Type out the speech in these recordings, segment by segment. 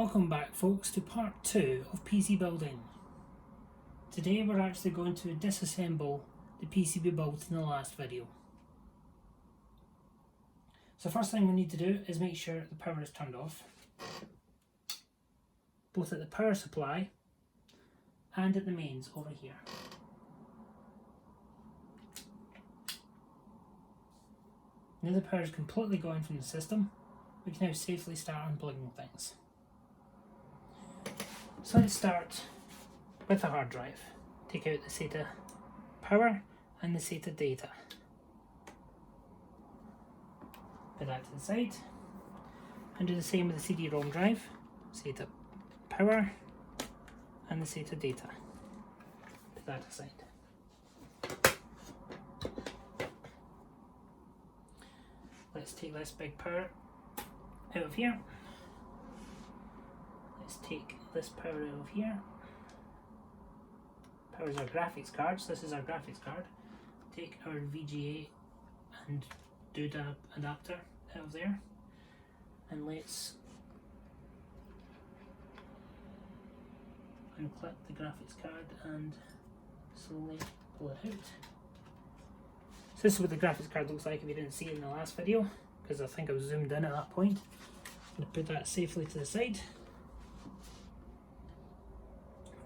Welcome back folks to part 2 of PC building. Today we're actually going to disassemble the PC we built in the last video. So first thing we need to do is make sure the power is turned off, both at the power supply and at the mains over here. Now the power is completely gone from the system, we can now safely start unplugging things. So let's start with the hard drive. Take out the SATA power and the SATA data. Put that to the side. And do the same with the CD-ROM drive. SATA power and the SATA data. Put that aside. Let's take this big power out of here. Let's take this power out of here. Power is our graphics card, so this is our graphics card. Take our VGA and DODA adapter out of there, and let's unclip the graphics card and slowly pull it out. So this is what the graphics card looks like if you didn't see it in the last video, because I think I was zoomed in at that point. I'm going to put that safely to the side.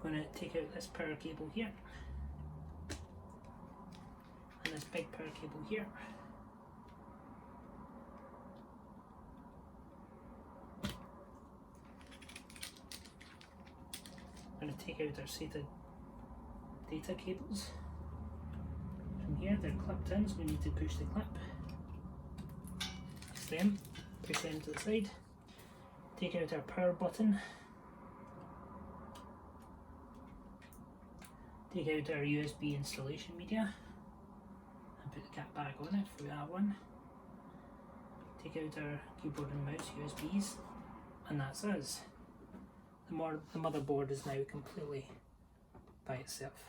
I'm going to take out this power cable here and this big power cable here. I'm going to take out our SATA data cables. From here they're clipped in, so we need to push the clip. That's them. Push them to the side. Take out our power button. Take out our USB installation media and put the cap back on it if we have one. Take out our keyboard and mouse USBs, and that's us. The motherboard is now completely by itself.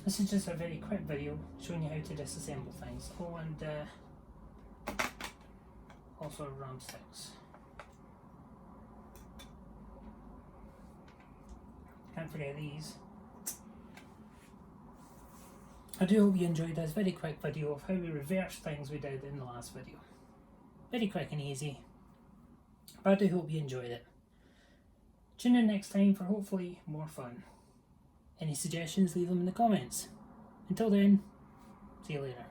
This is just a very quick video showing you how to disassemble things. Oh, and also RAM sticks. Can't forget these. I do hope you enjoyed this very quick video of how we reversed things we did in the last video. Very quick and easy, but I do hope you enjoyed it. Tune in next time for hopefully more fun. Any suggestions, leave them in the comments. Until then, see you later.